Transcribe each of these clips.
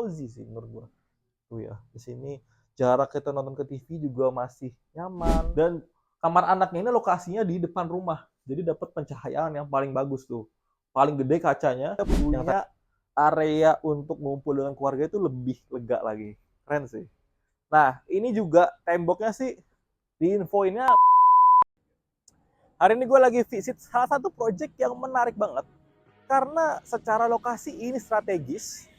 cozy sih menurut gua. Tuh ya, di sini jarak kita nonton ke TV juga masih nyaman dan kamar anaknya ini lokasinya di depan rumah. Jadi dapat pencahayaan yang paling bagus tuh. Paling gede kacanya, punya area untuk ngumpul dengan keluarga itu lebih lega lagi. Keren sih. Nah, ini juga temboknya sih di infoinnya. Hari ini gue lagi visit salah satu project yang menarik banget. Karena secara lokasi ini strategis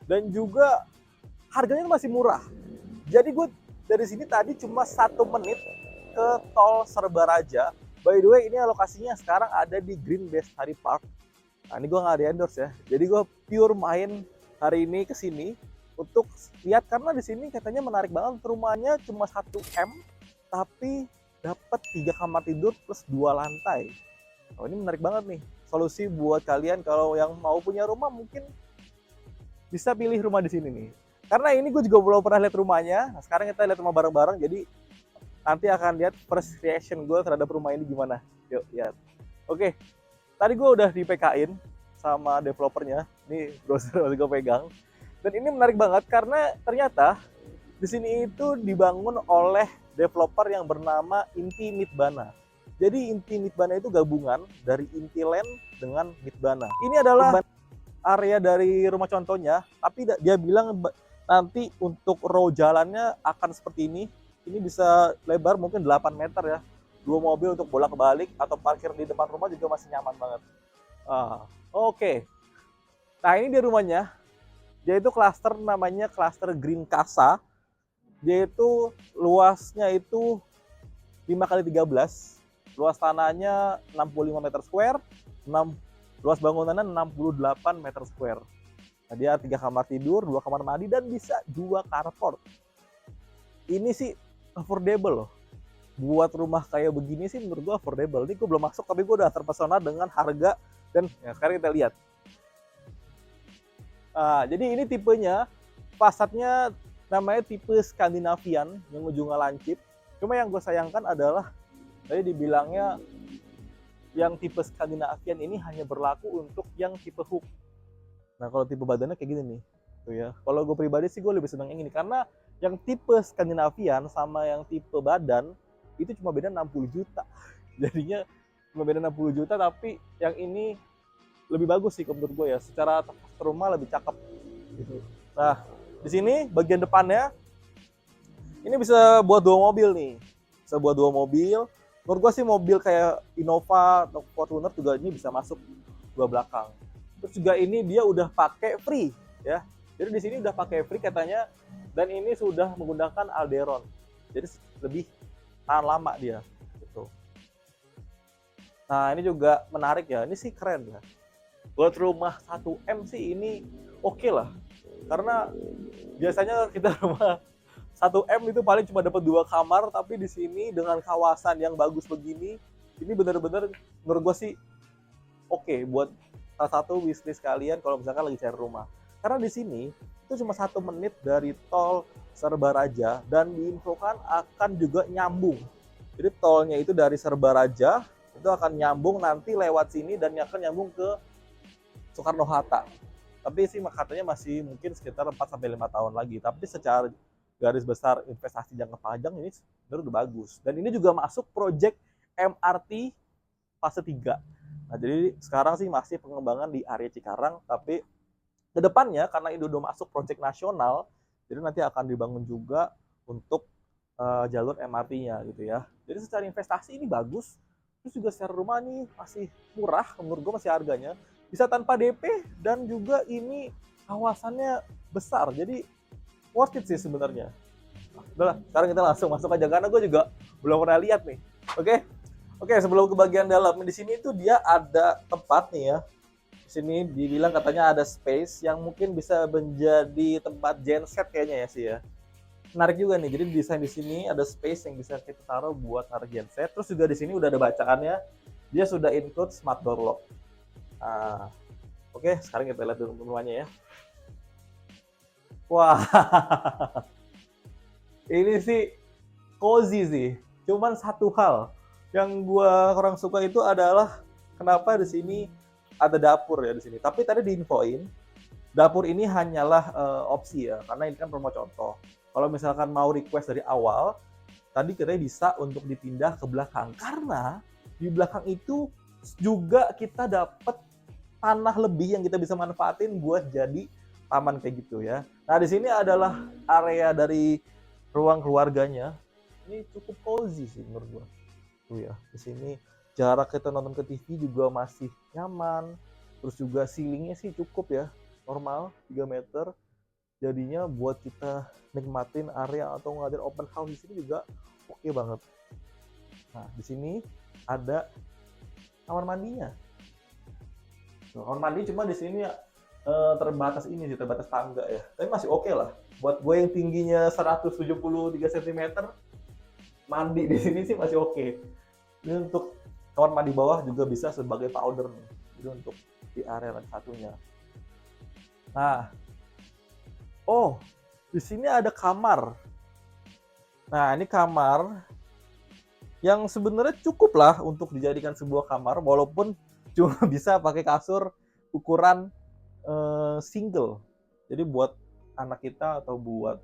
dan juga harganya masih murah. Jadi gue dari sini tadi cuma 1 menit ke tol Serbaraja. By the way, ini lokasinya sekarang ada di Green Bestari Park. Nah, ini gue nggak di endorse ya. Jadi gue pure main hari ini ke sini untuk lihat karena di sini katanya menarik banget. Rumahnya cuma 1 M, tapi dapat 3 kamar tidur plus 2 lantai. Oh, ini menarik banget nih. Solusi buat kalian kalau yang mau punya rumah mungkin bisa pilih rumah di sini nih. Karena ini gue juga belum pernah lihat rumahnya. Nah, sekarang kita lihat rumah bareng-bareng. Jadi nanti akan lihat first reaction gue terhadap rumah ini gimana. Yuk lihat. Oke, tadi gue udah di PK-in sama developernya. Ini browser masih gue pegang. Dan ini menarik banget karena ternyata di sini itu dibangun oleh developer yang bernama Inti Midbana. Jadi Inti Midbana itu gabungan dari Intiland dengan Midbana. Ini adalah area dari rumah contohnya, tapi dia bilang nanti untuk row jalannya akan seperti ini. Ini bisa lebar mungkin 8 meter ya. 2 mobil untuk bolak-balik atau parkir di depan rumah juga masih nyaman banget. Oke. Nah, ini dia rumahnya. Dia itu klaster namanya klaster Green Casa. Dia itu luasnya itu 5 kali 13. Luas tanahnya 65 meter square, luas bangunannya 68 meter square. Nah, dia 3 kamar tidur, 2 kamar mandi, dan bisa 2 carport. Ini sih affordable loh. Buat rumah kayak begini sih menurut gue affordable. Ini gue belum masuk tapi gue udah terpesona dengan harga. Dan ya, sekarang kita lihat. Nah, jadi ini tipenya, fasadnya namanya tipe Skandinavian yang ujungnya lancip. Cuma yang gue sayangkan adalah tadi dibilangnya yang tipe Skandinavian ini hanya berlaku untuk yang tipe hook. Nah, kalau tipe badannya kayak gini nih. Tuh ya. Kalau gue pribadi sih gue lebih senang yang ini karena yang tipe Skandinavian sama yang tipe badan itu cuma beda 60 juta. Jadinya cuma beda 60 juta tapi yang ini lebih bagus sih menurut gue ya. Secara rumah lebih cakep gitu. Nah, di sini bagian depannya ini bisa buat 2 mobil nih. Bisa buat 2 mobil. Menurut gue sih mobil kayak Innova atau Fortuner juga ini bisa masuk 2 belakang. Terus juga ini dia udah pakai free ya. Jadi di sini udah pakai free katanya dan ini sudah menggunakan Alderon. Jadi lebih tahan lama dia gitu. Nah, ini juga menarik ya. Ini sih keren ya. Buat rumah 1 M sih ini oke lah. Karena biasanya kita rumah 1 M itu paling cuma dapat 2 kamar, tapi di sini dengan kawasan yang bagus begini, ini benar-benar menurut gue sih oke buat salah satu wishlist kalian kalau misalkan lagi cari rumah. Karena di sini itu cuma 1 menit dari tol Serbaraja dan diinfokan akan juga nyambung. Jadi tolnya itu dari Serbaraja itu akan nyambung nanti lewat sini dan akan nyambung ke Soekarno Hatta. Tapi sih katanya masih mungkin sekitar 4-5 tahun lagi. Tapi secara garis besar investasi jangka panjang ini sebenarnya udah bagus. Dan ini juga masuk project MRT fase 3. Nah, jadi sekarang sih masih pengembangan di area Cikarang, tapi kedepannya karena ini udah masuk project nasional, jadi nanti akan dibangun juga untuk jalur MRT-nya gitu ya. Jadi secara investasi ini bagus. Terus juga secara rumah nih masih murah, menurut gue masih harganya. Bisa tanpa DP dan juga ini kawasannya besar. Jadi worth it sih sebenarnya. Udah lah, sekarang kita langsung masuk aja karena gue juga belum pernah lihat nih. Oke, sebelum ke bagian dalam, di sini tuh dia ada tempat nih ya. Di sini dibilang katanya ada space yang mungkin bisa menjadi tempat genset kayaknya ya sih ya. Menarik juga nih. Jadi desain di sini ada space yang bisa kita taruh buat taruh genset. Terus juga di sini udah ada bacaannya. Dia sudah include smart door lock. Nah, oke, sekarang kita lihat dulu rumahnya ya. Wah, ini sih cozy sih. Cuman satu hal yang gua kurang suka itu adalah kenapa di sini ada dapur ya di sini. Tapi tadi diinfoin Dapur ini hanyalah opsi ya, karena ini kan rumah contoh. Kalau misalkan mau request dari awal, tadi katanya bisa untuk dipindah ke belakang, karena di belakang itu juga kita dapat tanah lebih yang kita bisa manfaatin buat jadi taman kayak gitu ya. Nah, di sini adalah area dari ruang keluarganya. Ini cukup cozy sih menurut gua. Tuh ya, di sini jarak kita nonton ke TV juga masih nyaman. Terus juga ceilingnya sih cukup ya, normal 3 meter. Jadinya buat kita nikmatin area atau ngadain open house di sini juga oke banget. Nah, di sini ada kamar mandinya. Kamar mandi cuma di sini terbatas ini sih, terbatas tangga ya. Tapi masih oke lah. Buat gue yang tingginya 173 cm, mandi di sini sih masih oke. Ini untuk kamar mandi bawah juga bisa sebagai powder nih. Jadi untuk di area satunya. Nah, oh, di sini ada kamar. Nah, ini kamar yang sebenarnya cukup lah untuk dijadikan sebuah kamar, walaupun cuma bisa pakai kasur ukuran single. Jadi buat anak kita atau buat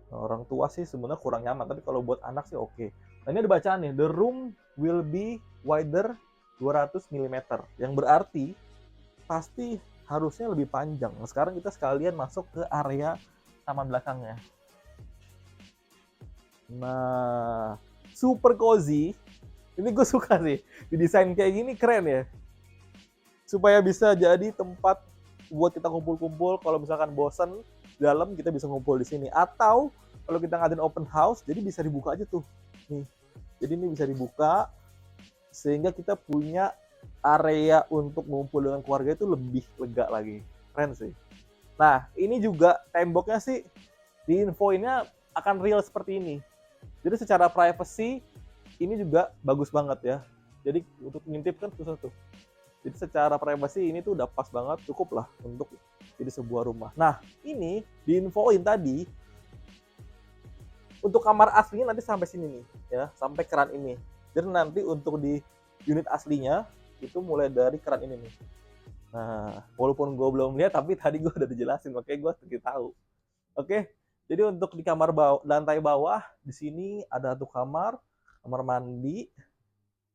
orang tua sih sebenarnya kurang nyaman, tapi kalau buat anak sih oke. Nah, ini ada bacaan nih, the room will be wider 200 mm, yang berarti pasti harusnya lebih panjang. Nah, sekarang kita sekalian masuk ke area taman belakangnya. Nah, super cozy. Ini gue suka sih. Didesain kayak gini keren ya. Supaya bisa jadi tempat buat kita kumpul-kumpul. Kalau misalkan bosan dalam, kita bisa ngumpul di sini. Atau kalau kita ngadain open house, jadi bisa dibuka aja tuh. Nih. Jadi ini bisa dibuka sehingga kita punya area untuk ngumpul dengan keluarga itu lebih lega lagi. Keren sih. Nah, ini juga temboknya sih di infoinnya akan real seperti ini. Jadi secara privacy ini juga bagus banget ya. Jadi untuk ngintip kan susah tuh. Jadi secara privasi ini tuh udah pas banget, cukup lah untuk jadi sebuah rumah. Nah, ini diinfoin tadi untuk kamar aslinya nanti sampai sini nih, ya, sampai keran ini. Jadi nanti untuk di unit aslinya itu mulai dari keran ini nih. Nah, walaupun gue belum lihat, tapi tadi gue udah dijelasin, makanya gue sedikit tahu. Oke, jadi untuk di kamar lantai bawah di sini ada satu kamar mandi.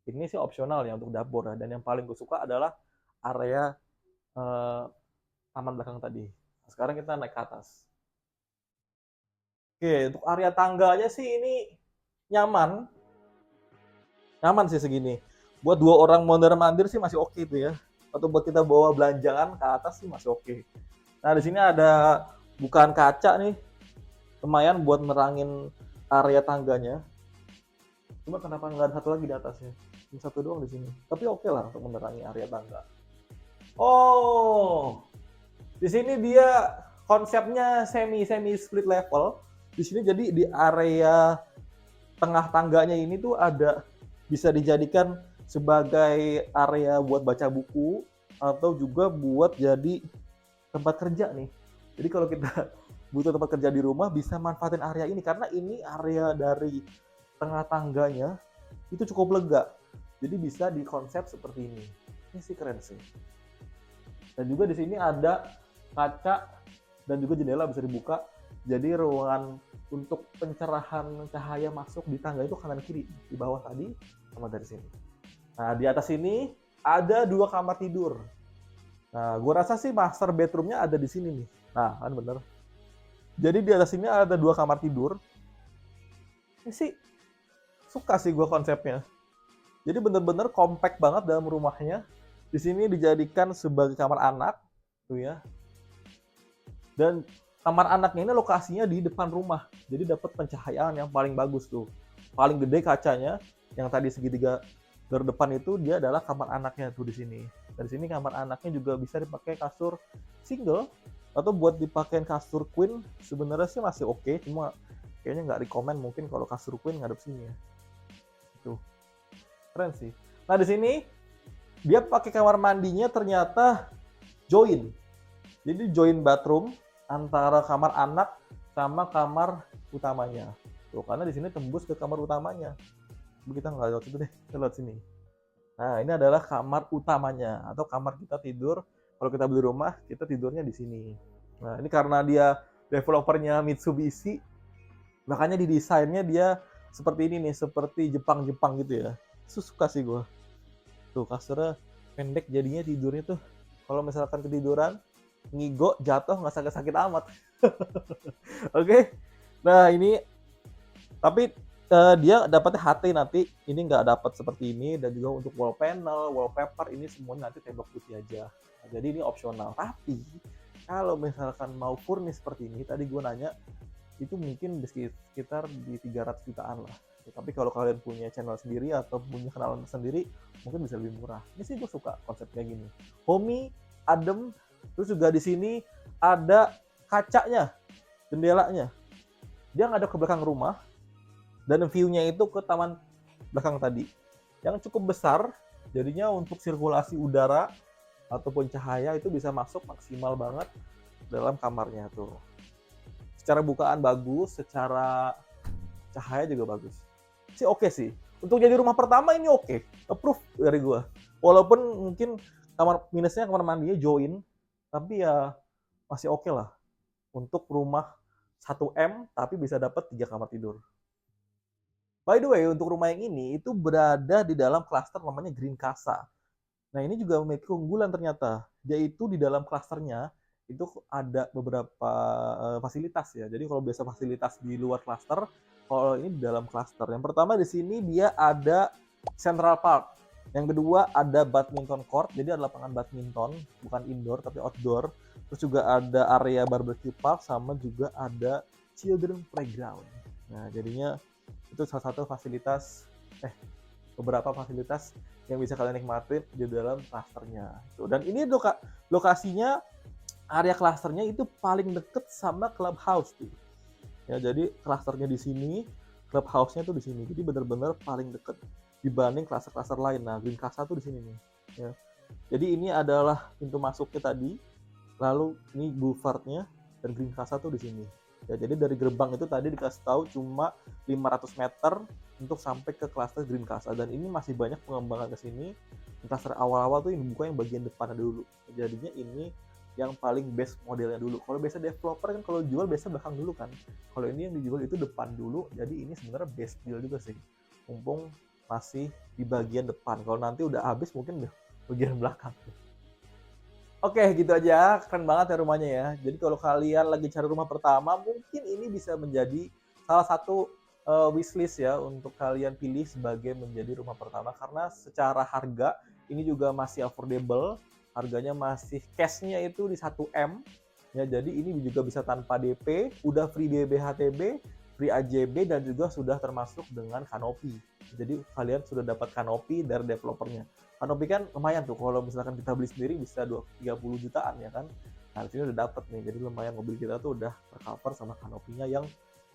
Ini sih opsional ya untuk dapur ya. Dan yang paling gue suka adalah area taman belakang tadi. Nah, sekarang kita naik ke atas. Oke, untuk area tangganya sih ini nyaman. Nyaman sih segini. Buat 2 orang mondar-mandir sih masih oke tuh ya. Atau buat kita bawa belanjaan ke atas sih masih oke. Nah, di sini ada bukaan kaca nih. Lumayan buat nerangin area tangganya. Cuma kenapa nggak ada satu lagi di atasnya? Ini satu doang di sini. Tapi oke lah untuk menerangi area tangga. Oh, di sini dia konsepnya semi split level. Di sini jadi di area tengah tangganya ini tuh ada bisa dijadikan sebagai area buat baca buku atau juga buat jadi tempat kerja nih. Jadi kalau kita butuh tempat kerja di rumah bisa manfaatin area ini karena ini area dari tengah tangganya itu cukup lega. Jadi bisa dikonsep seperti ini. Ini sih keren sih. Dan juga di sini ada kaca dan juga jendela bisa dibuka. Jadi ruangan untuk pencerahan cahaya masuk di tangga itu kanan kiri, di bawah tadi sama dari sini. Nah, di atas ini ada 2 kamar tidur. Nah, gue rasa sih master bedroomnya ada di sini nih. Nah, kan bener. Jadi di atas ini ada 2 kamar tidur. Ini sih suka sih gue konsepnya. Jadi bener-bener compact banget dalam rumahnya. Di sini dijadikan sebagai kamar anak, tuh ya. Dan kamar anaknya ini lokasinya di depan rumah. Jadi dapat pencahayaan yang paling bagus tuh. Paling gede kacanya, yang tadi segitiga berdepan itu dia adalah kamar anaknya tuh di sini. Dari sini kamar anaknya juga bisa dipakai kasur single atau buat dipakai kasur queen. Sebenarnya sih masih oke, cuma kayaknya nggak rekomen mungkin kalau kasur queen ngadep sini ya. Tuh. Keren sih. Nah, di sini dia pakai kamar mandinya ternyata join. Jadi join bathroom antara kamar anak sama kamar utamanya. Tuh, karena di sini tembus ke kamar utamanya. Kita nggak lewat situ deh, kita lewat sini. Nah, ini adalah kamar utamanya atau kamar kita tidur. Kalau kita beli rumah, kita tidurnya di sini. Nah, ini karena dia developernya Mitsubishi, makanya di desainnya dia seperti ini nih, seperti Jepang-Jepang gitu ya. Suka sih gue. Tuh kasurnya pendek jadinya tidurnya tuh kalau misalkan ketiduran ngigo jatuh nggak sakit-sakit amat. Oke. Nah ini tapi dia dapatnya HT nanti, ini nggak dapat seperti ini, dan juga untuk wall panel, wallpaper ini semuanya nanti tembok putih aja. Nah, jadi ini opsional. Tapi kalau misalkan mau furnish seperti ini, tadi gue nanya itu mungkin sekitar di 300 jutaan lah. Tapi kalau kalian punya channel sendiri atau punya kenalan sendiri, mungkin bisa lebih murah. Ini sih gue suka konsepnya gini. Homey, adem, terus juga di sini ada kacanya, jendelanya. Dia ngadep ke belakang rumah, dan view-nya itu ke taman belakang tadi. Yang cukup besar, jadinya untuk sirkulasi udara ataupun cahaya itu bisa masuk maksimal banget dalam kamarnya tuh. Secara bukaan bagus, secara cahaya juga bagus. Sih oke sih. Untuk jadi rumah pertama ini oke. Approve dari gua. Walaupun mungkin kamar minusnya kamar mandinya join, tapi ya masih oke lah. Untuk rumah 1M tapi bisa dapat 3 kamar tidur. By the way, untuk rumah yang ini itu berada di dalam klaster namanya Green Casa. Nah, ini juga memiliki keunggulan ternyata. Yaitu di dalam klasternya itu ada beberapa fasilitas ya. Jadi kalau biasa fasilitas di luar klaster, kalau ini di dalam klaster. Yang pertama di sini dia ada Central Park. Yang kedua ada badminton court. Jadi ada lapangan badminton, bukan indoor tapi outdoor. Terus juga ada area barbecue park sama juga ada children playground. Nah, jadinya itu salah satu fasilitas beberapa fasilitas yang bisa kalian nikmatin di dalam klasternya. Dan ini lokasinya area klasternya itu paling deket sama clubhouse tuh. Ya, jadi klasternya di sini, clubhouse-nya tuh di sini. Jadi benar-benar paling deket dibanding klaster-klaster lain. Nah, Green Casa tuh di sini nih. Ya. Jadi ini adalah pintu masuknya tadi. Lalu ini boulevardnya dan Green Casa tuh di sini. Ya, jadi dari gerbang itu tadi dikasih tahu cuma 500 meter untuk sampai ke klaster Green Casa, dan ini masih banyak pengembangan ke sini. Klaster awal-awal tuh ini bukan yang bagian depannya dulu. Jadinya ini yang paling best modelnya dulu. Kalau biasa developer kan kalau jual biasa belakang dulu kan. Kalau ini yang dijual itu depan dulu. Jadi ini sebenarnya best deal juga sih. Mumpung masih di bagian depan. Kalau nanti udah habis mungkin bagian belakang. Oke, gitu aja. Keren banget ya rumahnya ya. Jadi kalau kalian lagi cari rumah pertama, mungkin ini bisa menjadi salah satu wishlist ya untuk kalian pilih sebagai menjadi rumah pertama. Karena secara harga ini juga masih affordable. Harganya masih cash-nya itu di 1M. Ya, jadi ini juga bisa tanpa DP, udah free BBHTB, free AJB, dan juga sudah termasuk dengan kanopi. Jadi kalian sudah dapat kanopi dari developernya. Kanopi kan lumayan tuh, kalau misalkan kita beli sendiri bisa 30 jutaan ya kan. Nah, di sini udah dapet nih, jadi lumayan mobil kita tuh udah tercover sama kanopinya yang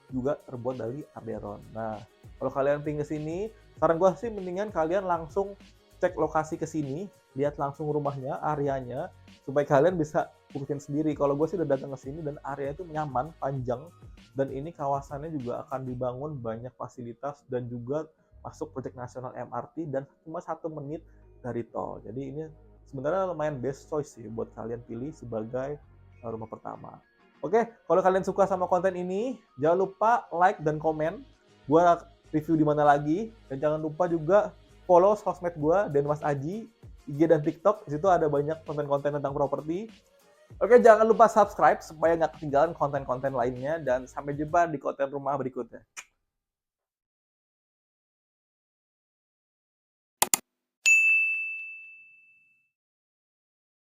juga terbuat dari Arderon. Nah, kalau kalian pingin ke sini, saran gue sih mendingan kalian langsung cek lokasi ke sini, lihat langsung rumahnya, areanya, supaya kalian bisa putusin sendiri. Kalau gue sih udah datang ke sini dan area itu nyaman, panjang, dan ini kawasannya juga akan dibangun banyak fasilitas dan juga masuk proyek nasional MRT dan cuma 1 menit dari tol. Jadi ini sebenarnya lumayan best choice sih buat kalian pilih sebagai rumah pertama. Oke, kalau kalian suka sama konten ini, jangan lupa like dan komen. Gua review di mana lagi, dan jangan lupa juga follow sosmed gua dan Mas Aji, IG dan TikTok. Di situ ada banyak konten-konten tentang properti. Oke, jangan lupa subscribe supaya nggak ketinggalan konten-konten lainnya, dan sampai jumpa di konten rumah berikutnya.